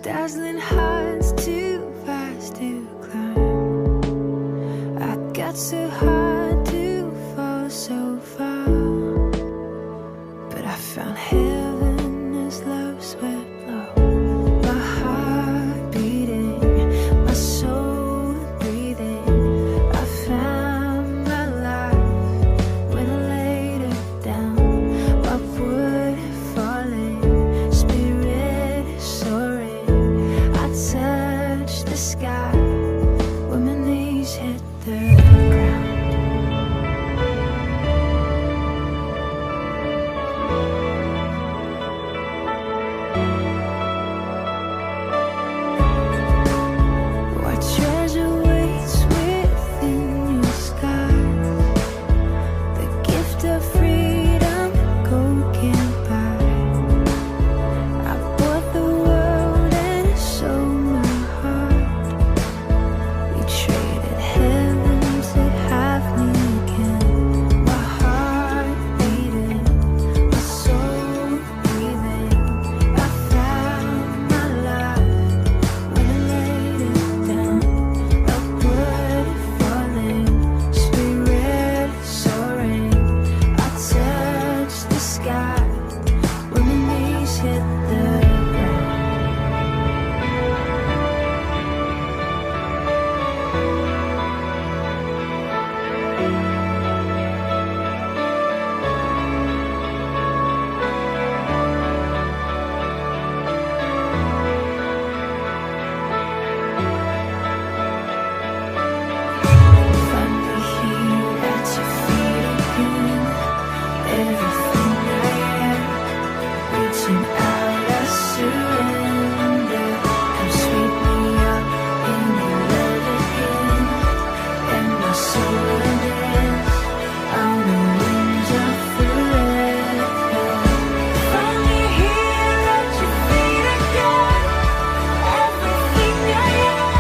dazzling heights too fast to climb. I got so high to fall so far, but I found heaven as love swept low. My heart beating, my soul breathing. I found my life when I laid it down. Upward falling, spirit soaring. I touched the sky when my knees hit the ground. What treasure waits within your skies? The gift of freedom gold can't buy. I bought the world and sold my heart. We traded heaven to have me again. My heart beating, my soul breathing. I found my life when I laid it down. Upward falling, spirit soaring. I touched the sky when my knees hit the ground. Find me here at your feet again. Everything I am, reaching out, I surrender. Come sweep me up in your love again, and my soul will dance on the wings of forever. Find me here at your feet again. Everything I am,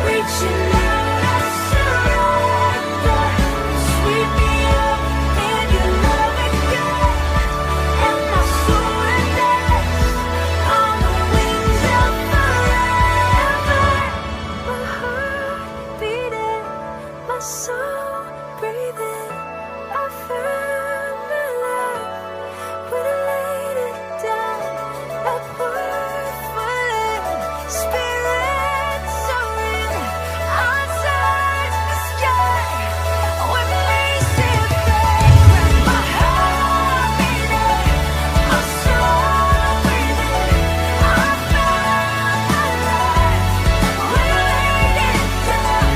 reaching out, I surrender. Sweep me up in your love again, and my soul will dance on the wings of forever. My heart beating, my soul breathing. I found my life when I laid it down. Upward falling, spirit soaring. I touched the sky when my knees hit the ground. My heart beating, my soul breathing. I found my life when I laid it down.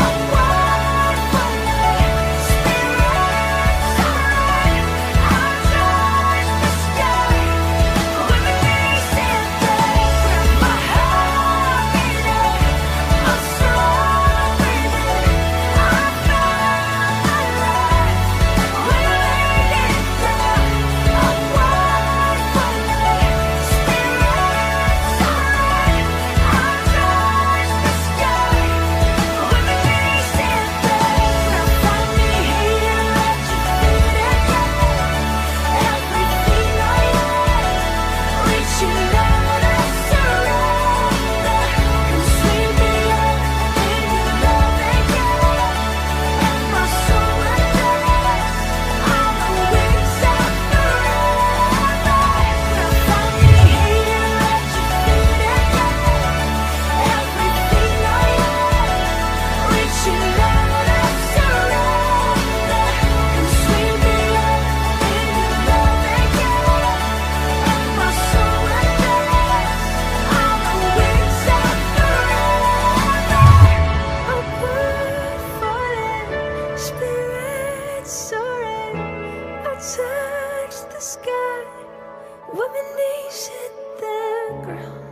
Upward falling, spirit soaring. I touched the sky when my knees hit the ground. My heart beating, my soul breathing. I found my life when I laid it down. Upward falling, spirit soaring. I touched the sky when my knees hit the ground. Find me here at your feet again. Everything I am, reaching out, I surrender. Come sweep me up in your love again, and my soul will dance on the wings of forever. Find me here at your feet again. Everything I am, reaching out, I surrender. Come sweep me up in your love again, and my soul will dance on the wings of forever. Upward falling, spirit soaring. I touched the sky when my knees hit the ground.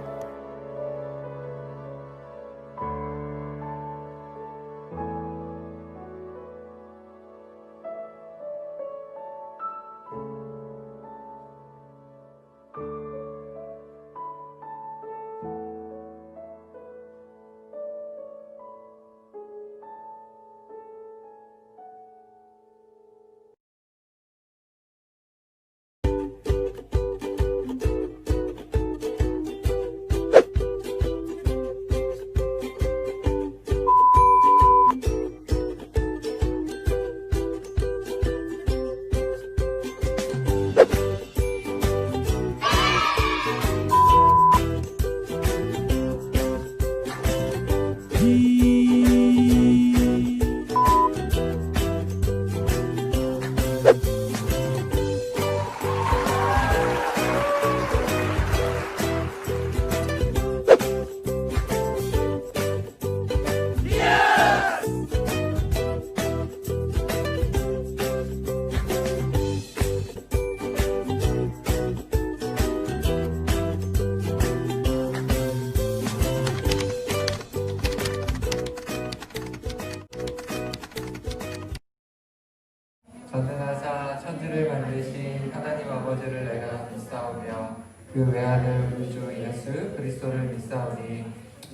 아버지를 내가 믿사오며 그 외아들 우리 주 예수 그리스도를 믿사오니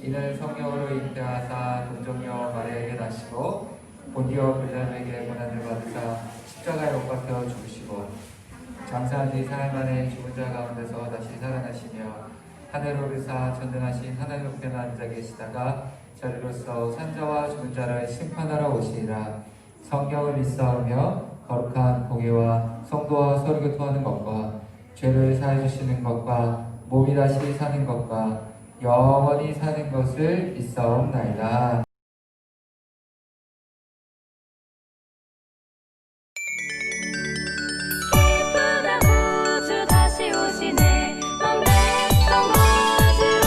이는 성령으로 잉태하사 동정녀 마리아에게 나시고 본디오 빌라도에게 고난을 받으사 십자가에 못 박혀 죽으시고 장사한 지 사흘 만에 죽은 자 가운데서 다시 살아나시며 하늘로 오르사 전능하신 하나님 우편에 앉아 계시다가 저리로서 산자와 죽은 자를 심판하러 오시리라. 성경을 믿사오며 거룩한 공예와 성도와 서로 교통하는 것과 죄를 사해 주시는 것과 몸이 다시 사는 것과 영원히 사는 것을 믿사옵나이다. 기쁘다 구주 다시 오시네 넌 백성 맞으러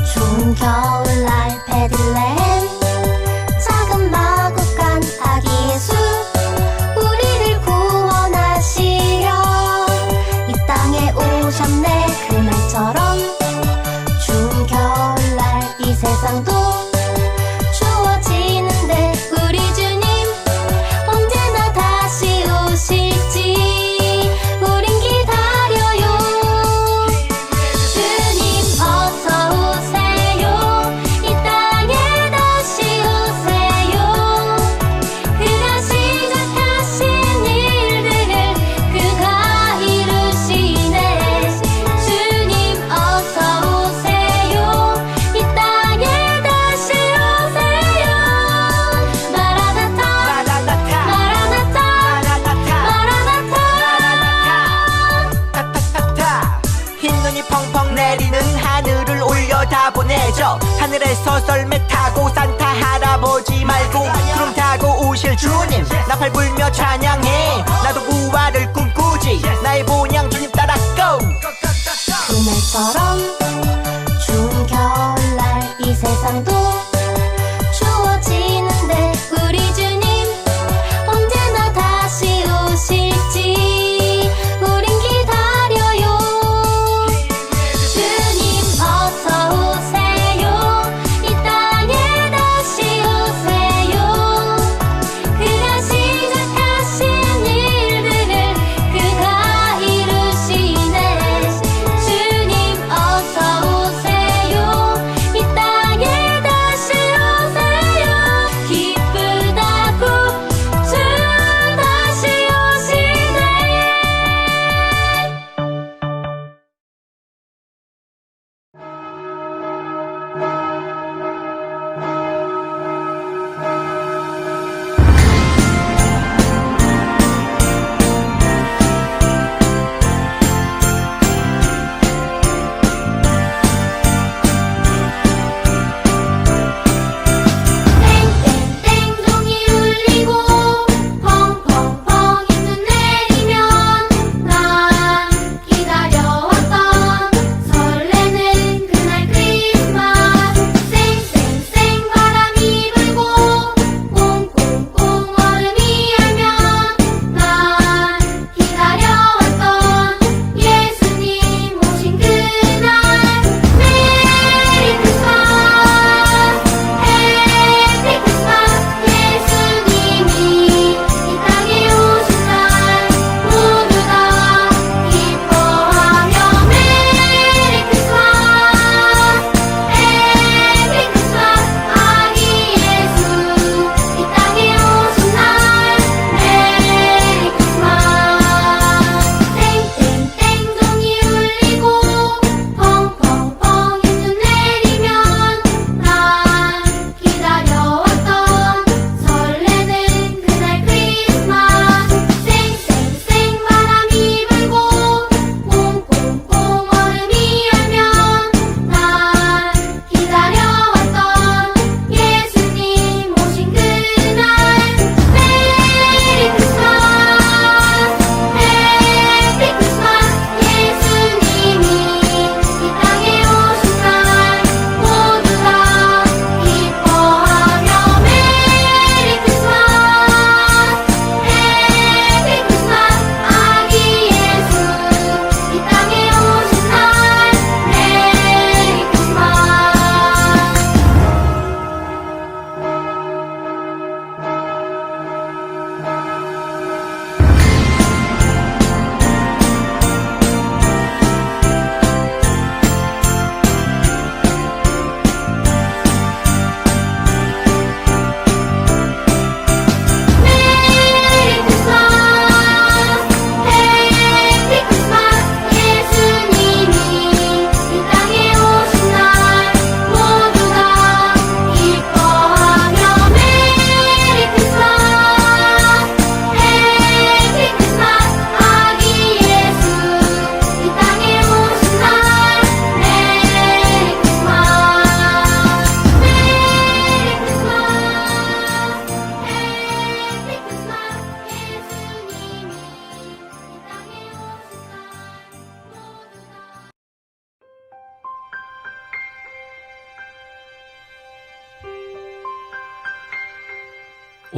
추운 겨울날 베들레헴 작은 마구간 아기 예수 우리를 구원하시려 이 땅에 오셨네 그날처럼 추운 겨울날 이 세상도 추워지는데 우리 주님 언제나 다시 오실지 우린 기다려요. 주님 어서 오세요. 이 땅에 다시 오세요. 그가 시작하신 일들을 그가 이루시네. 주님 어서 오세요. 이 땅에 다시 오세요. 마라나타 마라나타 마라나타 타타타타 흰눈이 펑펑 내리는 하늘을 올려다보내죠. 하늘에서 썰매 타고 산타 할아버지 말고 구름 타고 오실 주님 나팔 불며 찬양해. 나도 부활을 꿈꾸지 나의 본향 주님 따라 go. 그날처럼 추운 겨울날 이 세상도 추워지는데 우리 주님 언제나 다시 오실지 우린 기다려요. 주님 어서 오세요. 이 땅에 다시 오세요. 그가 시작하신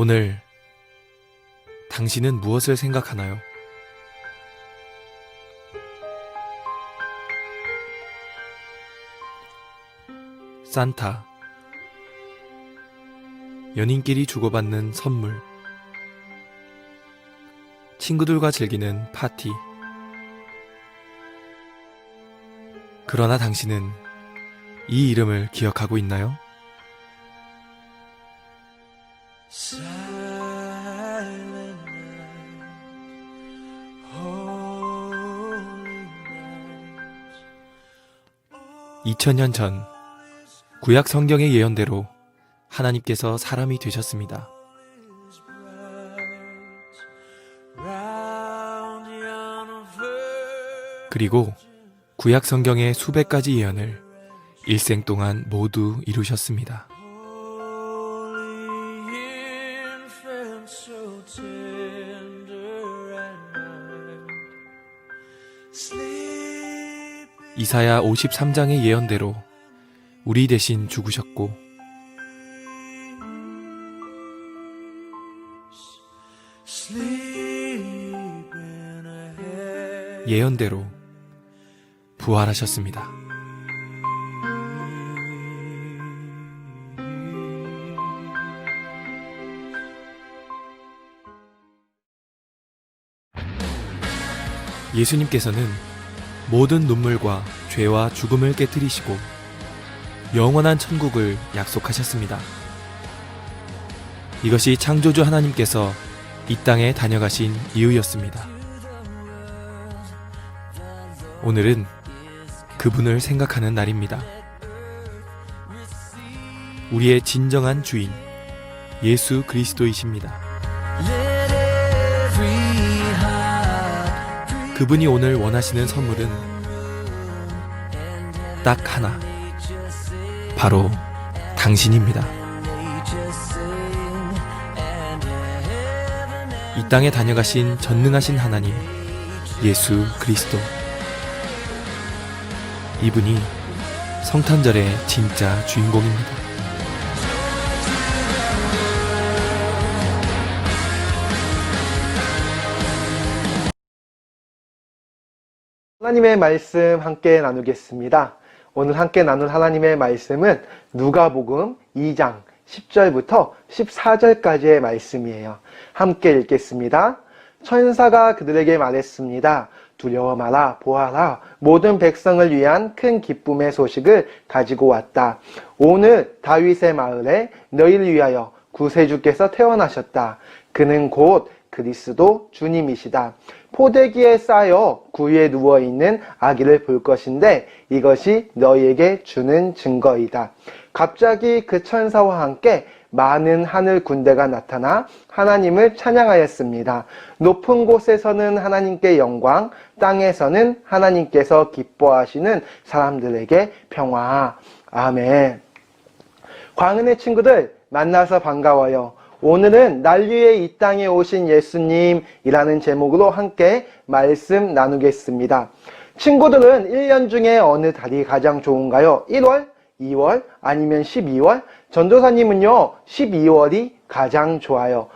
오늘 당신은 무엇을 생각하나요? 산타, 연인끼리 주고받는 선물, 친구들과 즐기는 파티. 그러나 당신은 이 이름을 기억하고 있나요? Silent night, holy night. 2000년 전 구약 성경의 예언대로 하나님께서 사람이 되셨습니다. Round yon 그리고 구약 성경의 수백 가지 예언을 일생 동안 모두 이루셨습니다. holy infant, so tender and mild. Sleep 이사야 53장의 예언대로 우리 대신 죽으셨고 sleep in a head. 예언대로 부활하셨습니다. 예수님께서는 모든 눈물과 죄와 죽음을 깨뜨리시고 영원한 천국을 약속하셨습니다. 이것이 창조주 하나님께서 이 땅에 다녀가신 이유였습니다. 오늘은 그분을 생각하는 날입니다. 우리의 진정한 주인, 예수 그리스도이십니다. Let every heart 그분이 오늘 원하시는 선물은 딱 하나, 바로 당신입니다. 이 땅에 다녀가신 전능하신 하나님, 예수 그리스도. 이분이 성탄절의 진짜 주인공입니다. 하나님의 말씀 함께 나누겠습니다. 오늘 함께 나눌 하나님의 말씀은 누가복음 2장 10절부터 14절까지의 말씀이에요. 함께 읽겠습니다. 천사가 그들에게 말했습니다. 두려워 마라, 보아라, 모든 백성을 위한 큰 기쁨의 소식을 가지고 왔다. 오늘 다윗의 마을에 너희를 위하여 구세주께서 태어나셨다. 그는 곧 그리스도 주님이시다. 포대기에 쌓여 구유에 누워있는 아기를 볼 것인데 이것이 너희에게 주는 증거이다. 갑자기 그 천사와 함께 많은 하늘 군대가 나타나 하나님을 찬양하였습니다. 높은 곳에서는 하나님께 영광, 땅에서는 하나님께서 기뻐하시는 사람들에게 평화. 아멘. 광은의 친구들 만나서 반가워요. 오늘은 날 위해 이 땅에 오신 예수님이라는 제목으로 함께 말씀 나누겠습니다. 친구들은 1년 중에 어느 달이 가장 좋은가요? 1월? 2월? 아니면 12월? 전도사님은요, 12월이 가장 좋아요.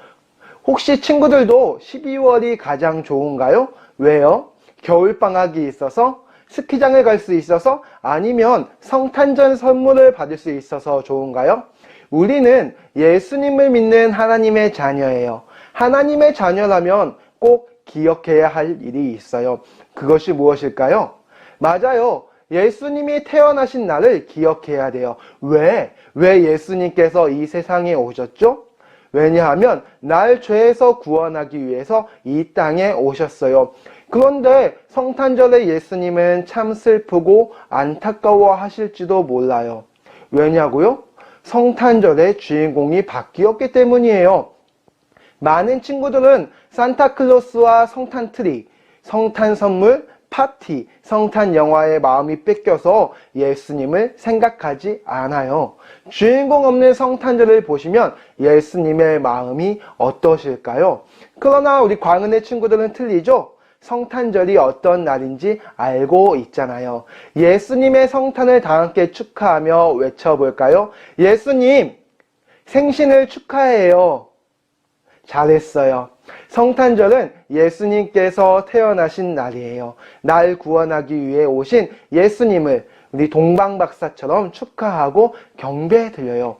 혹시 친구들도 12월이 가장 좋은가요? 왜요? 겨울방학이 있어서? 스키장을 갈 수 있어서? 아니면 성탄절 선물을 받을 수 있어서 좋은가요? 우리는 예수님을 믿는 하나님의 자녀예요. 하나님의 자녀라면 꼭 기억해야 할 일이 있어요. 그것이 무엇일까요? 맞아요. 예수님이 태어나신 날을 기억해야 돼요. 왜 예수님께서 이 세상에 오셨죠? 왜냐하면 날 죄에서 구원하기 위해서 이 땅에 오셨어요. 그런데 성탄절에 예수님은 참 슬프고 안타까워 하실지도 몰라요. 왜냐고요? 성탄절의 주인공이 바뀌었기 때문이에요. 많은 친구들은 산타클로스와 성탄트리, 성탄선물, 파티, 성탄 영화에 마음이 뺏겨서 예수님을 생각하지 않아요. 주인공 없는 성탄절을 보시면 예수님의 마음이 어떠실까요? 그러나 우리 광은의 친구들은 틀리죠? 성탄절이 어떤 날인지 알고 있잖아요. 예수님의 성탄을 다 함께 축하하며 외쳐볼까요? 예수님, 생신을 축하해요. 잘했어요. 성탄절은 예수님께서 태어나신 날이에요. 날 구원하기 위해 오신 예수님을 우리 동방박사처럼 축하하고 경배드려요.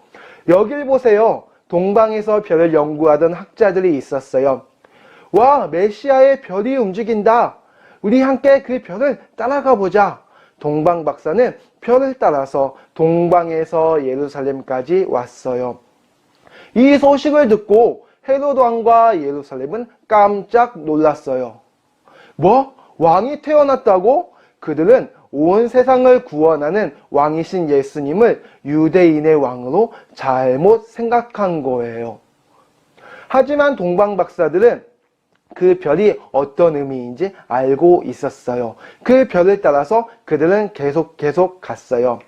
여길 보세요. 동방에서 별을 연구하던 학자들이 있었어요. 와, 메시아의 별이 움직인다. 우리 함께 그 별을 따라가 보자. 동방박사는 별을 따라서 동방에서 예루살렘까지 왔어요. 이 소식을 듣고 헤롯 왕과 예루살렘은 깜짝 놀랐어요. 뭐? 왕이 태어났다고? 그들은 온 세상을 구원하는 왕이신 예수님을 유대인의 왕으로 잘못 생각한 거예요. 하지만 동방박사들은 그 별이 어떤 의미인지 알고 있었어요. 그 별을 따라서 그들은 계속 갔어요.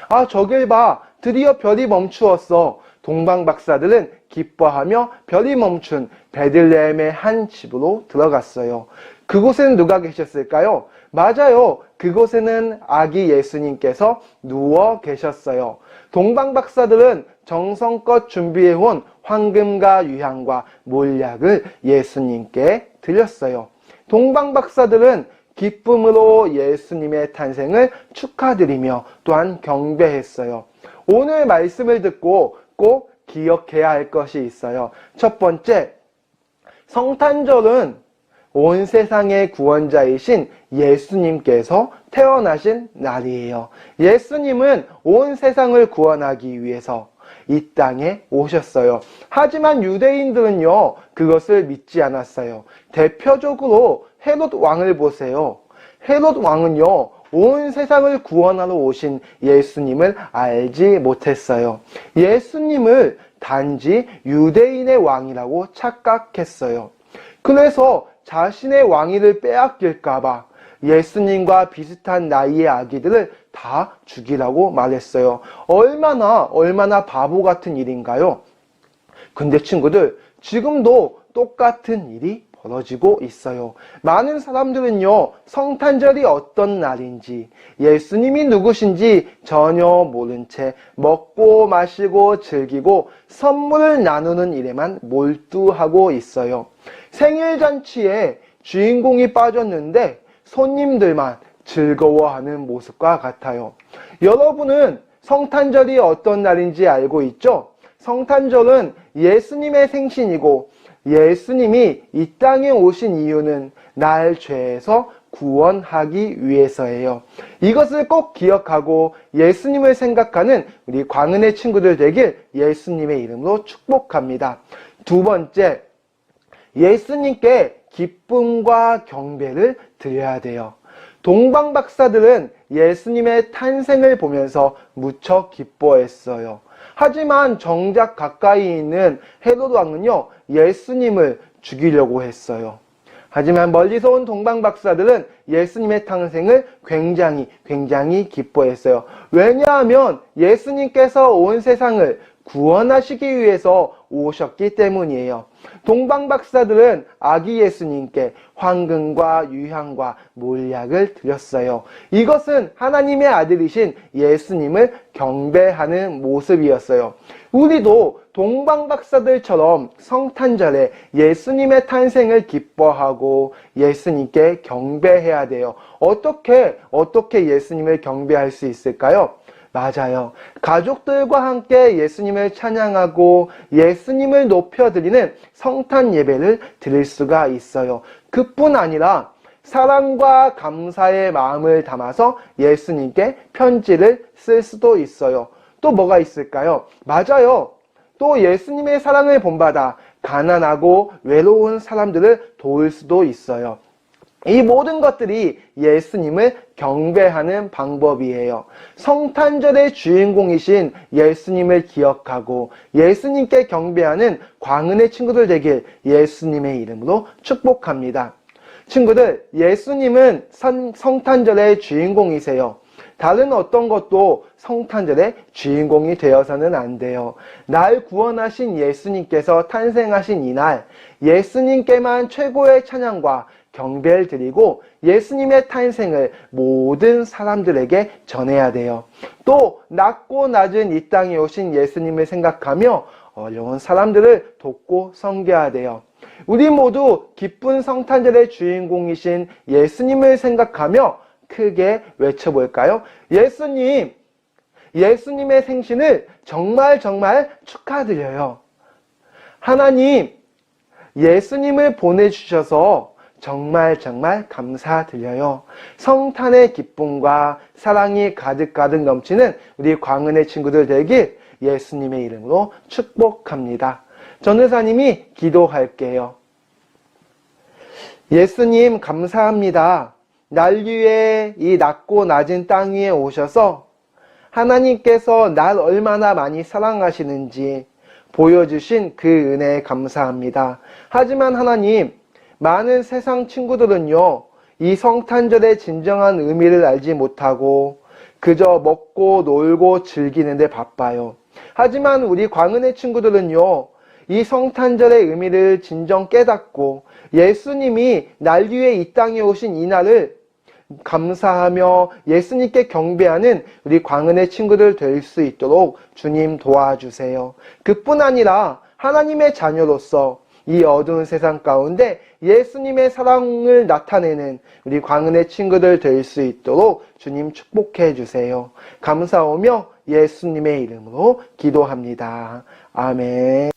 아, 저길 봐. 드디어 별이 멈추었어. 동방박사들은 기뻐하며 별이 멈춘 베들레헴의 한 집으로 들어갔어요. 그곳에는 누가 계셨을까요? 맞아요. 그곳에는 아기 예수님께서 누워 계셨어요. 동방박사들은 정성껏 준비해온 황금과 유향과 몰약을 예수님께 드렸어요. 동방박사들은 기쁨으로 예수님의 탄생을 축하드리며 또한 경배했어요. 오늘 말씀을 듣고 꼭 기억해야 할 것이 있어요. 첫 번째, 성탄절은 온 세상의 구원자이신 예수님께서 태어나신 날이에요. 예수님은 온 세상을 구원하기 위해서 이 땅에 오셨어요. 하지만 유대인들은요, 그것을 믿지 않았어요. 대표적으로 헤롯 왕을 보세요. 헤롯 왕은요, 온 세상을 구원하러 오신 예수님을 알지 못했어요. 예수님을 단지 유대인의 왕이라고 착각했어요. 그래서 자신의 왕위를 빼앗길까봐 예수님과 비슷한 나이의 아기들을 다 죽이라고 말했어요. 얼마나 바보 같은 일인가요? 근데 친구들, 지금도 똑같은 일이 벌어지고 있어요. 많은 사람들은요, 성탄절이 어떤 날인지, 예수님이 누구신지 전혀 모른 채 먹고 마시고 즐기고 선물을 나누는 일에만 몰두하고 있어요. 생일잔치에 주인공이 빠졌는데 손님들만 즐거워하는 모습과 같아요. 여러분은 성탄절이 어떤 날인지 알고 있죠? 성탄절은 예수님의 생신이고 예수님이 이 땅에 오신 이유는 날 죄에서 구원하기 위해서예요. 이것을 꼭 기억하고 예수님을 생각하는 우리 광은의 친구들 되길 예수님의 이름으로 축복합니다. 두 번째, 예수님께 기쁨과 경배를 드려야 돼요. 동방박사들은 예수님의 탄생을 보면서 무척 기뻐했어요. 하지만 정작 가까이 있는 헤롯 왕은요, 예수님을 죽이려고 했어요. 하지만 멀리서 온 동방박사들은 예수님의 탄생을 굉장히 기뻐했어요. 왜냐하면 예수님께서 온 세상을 구원하시기 위해서 오셨기 때문이에요. 동방박사들은 아기 예수님께 황금과 유향과 몰약을 드렸어요. 이것은 하나님의 아들이신 예수님을 경배하는 모습이었어요. 우리도 동방박사들처럼 성탄절에 예수님의 탄생을 기뻐하고 예수님께 경배해야 돼요. 어떻게 예수님을 경배할 수 있을까요? 맞아요. 가족들과 함께 예수님을 찬양하고 예수님을 높여드리는 성탄 예배를 드릴 수가 있어요. 그뿐 아니라 사랑과 감사의 마음을 담아서 예수님께 편지를 쓸 수도 있어요. 또 뭐가 있을까요? 맞아요. 또 예수님의 사랑을 본받아 가난하고 외로운 사람들을 도울 수도 있어요. 이 모든 것들이 예수님을 경배하는 방법이에요. 성탄절의 주인공이신 예수님을 기억하고 예수님께 경배하는 광은의 친구들 되길 예수님의 이름으로 축복합니다. 친구들, 예수님은 성탄절의 주인공이세요. 다른 어떤 것도 성탄절의 주인공이 되어서는 안 돼요. 날 구원하신 예수님께서 탄생하신 이날, 예수님께만 최고의 찬양과 경배를 드리고 예수님의 탄생을 모든 사람들에게 전해야 돼요. 또 낮고 낮은 이 땅에 오신 예수님을 생각하며 어려운 사람들을 돕고 섬겨야 돼요. 우리 모두 기쁜 성탄절의 주인공이신 예수님을 생각하며 크게 외쳐볼까요? 예수님, 예수님의 생신을 정말 축하드려요. 하나님, 예수님을 보내주셔서 정말 감사드려요. 성탄의 기쁨과 사랑이 가득 넘치는 우리 광은의 친구들 되길 예수님의 이름으로 축복합니다. 전도사님이 기도할게요. 예수님 감사합니다. 날 위해 이 낮고 낮은 땅 위에 오셔서 하나님께서 날 얼마나 많이 사랑하시는지 보여주신 그 은혜에 감사합니다. 하지만 하나님, 많은 세상 친구들은요, 이 성탄절의 진정한 의미를 알지 못하고 그저 먹고 놀고 즐기는데 바빠요. 하지만 우리 광은의 친구들은요, 이 성탄절의 의미를 진정 깨닫고 예수님이 날 위해 이 땅에 오신 이 날을 감사하며 예수님께 경배하는 우리 광은의 친구들 될 수 있도록 주님 도와주세요. 그뿐 아니라 하나님의 자녀로서 이 어두운 세상 가운데 예수님의 사랑을 나타내는 우리 광은의 친구들 될 수 있도록 주님 축복해 주세요. 감사하며 예수님의 이름으로 기도합니다. 아멘.